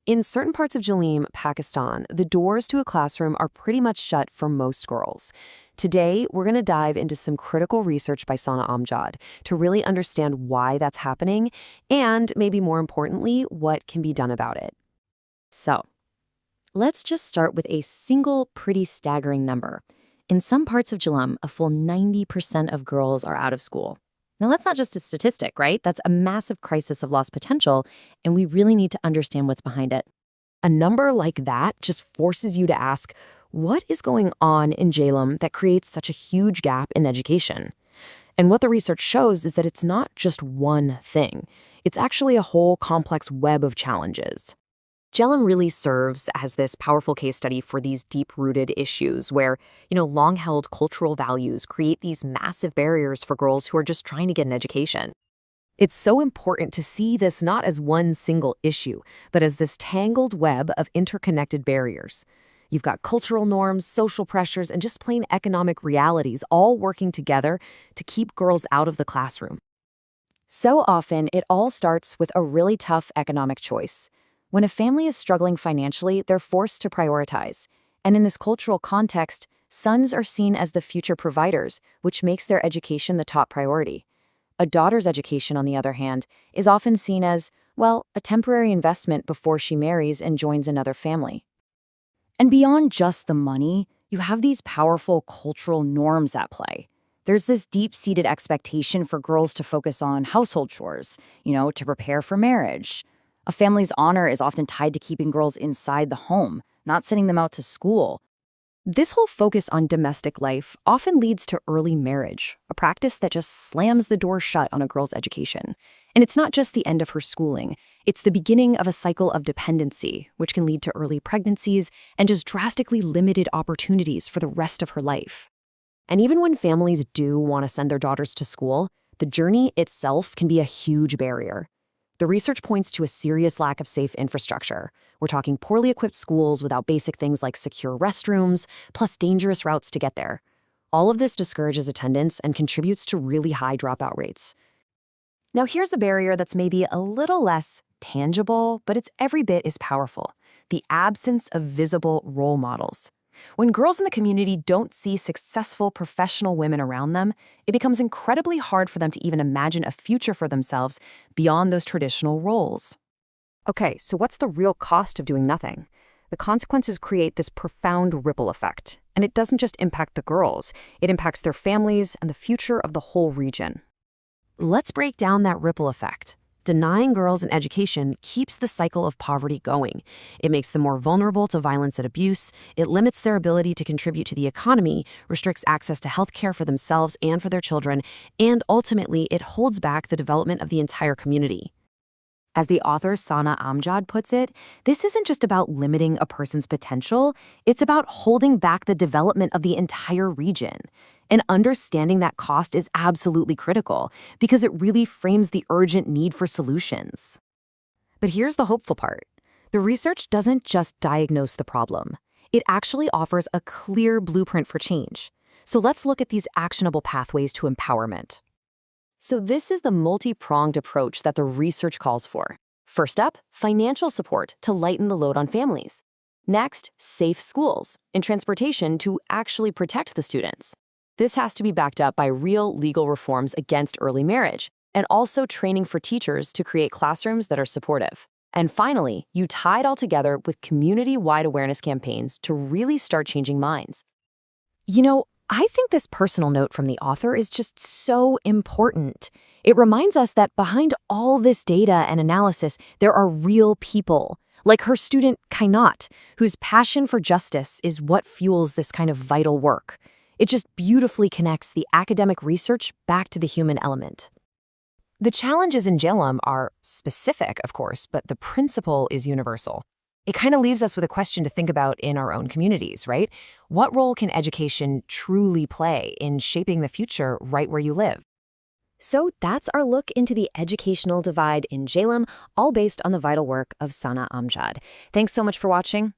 In certain parts of Jhelum, Pakistan, the doors to a classroom are pretty much shut for most girls. Today, we're going to dive into some critical research by Sana Amjad to really understand why that's happening and, maybe more importantly, what can be done about it. So, let's just start with a single, pretty staggering number. In some parts of Jhelum, a full 90% of girls are out of school. Now, that's not just a statistic, right? That's a massive crisis of lost potential, and we really need to understand what's behind it. A number like that just forces you to ask, what is going on in Jhelum that creates such a huge gap in education? And what the research shows is that it's not just one thing. It's actually a whole complex web of challenges. Jhelum really serves as this powerful case study for these deep-rooted issues where, long-held cultural values create these massive barriers for girls who are just trying to get an education. It's so important to see this not as one single issue, but as this tangled web of interconnected barriers. You've got cultural norms, social pressures, and just plain economic realities all working together to keep girls out of the classroom. So often, it all starts with a really tough economic choice. When a family is struggling financially, they're forced to prioritize. And in this cultural context, sons are seen as the future providers, which makes their education the top priority. A daughter's education, on the other hand, is often seen as, well, a temporary investment before she marries and joins another family. And beyond just the money, you have these powerful cultural norms at play. There's this deep-seated expectation for girls to focus on household chores, to prepare for marriage. A family's honor is often tied to keeping girls inside the home, not sending them out to school. This whole focus on domestic life often leads to early marriage, a practice that just slams the door shut on a girl's education. And it's not just the end of her schooling, it's the beginning of a cycle of dependency, which can lead to early pregnancies and just drastically limited opportunities for the rest of her life. And even when families do want to send their daughters to school, the journey itself can be a huge barrier. The research points to a serious lack of safe infrastructure. We're talking poorly equipped schools without basic things like secure restrooms, plus dangerous routes to get there. All of this discourages attendance and contributes to really high dropout rates. Now here's a barrier that's maybe a little less tangible, but it's every bit as powerful: the absence of visible role models. When girls in the community don't see successful professional women around them, it becomes incredibly hard for them to even imagine a future for themselves beyond those traditional roles. Okay, so what's the real cost of doing nothing? The consequences create this profound ripple effect, and it doesn't just impact the girls, it impacts their families and the future of the whole region. Let's break down that ripple effect. Denying girls an education keeps the cycle of poverty going. It makes them more vulnerable to violence and abuse. It limits their ability to contribute to the economy, restricts access to health care for themselves and for their children, and ultimately, it holds back the development of the entire community. As the author Sana Amjad puts it, this isn't just about limiting a person's potential, it's about holding back the development of the entire region. And understanding that cost is absolutely critical because it really frames the urgent need for solutions. But here's the hopeful part. The research doesn't just diagnose the problem. It actually offers a clear blueprint for change. So let's look at these actionable pathways to empowerment. So this is the multi-pronged approach that the research calls for. First up, financial support to lighten the load on families. Next, safe schools and transportation to actually protect the students. This has to be backed up by real legal reforms against early marriage, and also training for teachers to create classrooms that are supportive. And finally, you tie it all together with community-wide awareness campaigns to really start changing minds. I think this personal note from the author is just so important. It reminds us that behind all this data and analysis, there are real people, like her student Kainat, whose passion for justice is what fuels this kind of vital work. It just beautifully connects the academic research back to the human element. The challenges in Jhelum are specific, of course, but the principle is universal. It kind of leaves us with a question to think about in our own communities, right? What role can education truly play in shaping the future right where you live? So that's our look into the educational divide in Jhelum, all based on the vital work of Sana Amjad. Thanks so much for watching.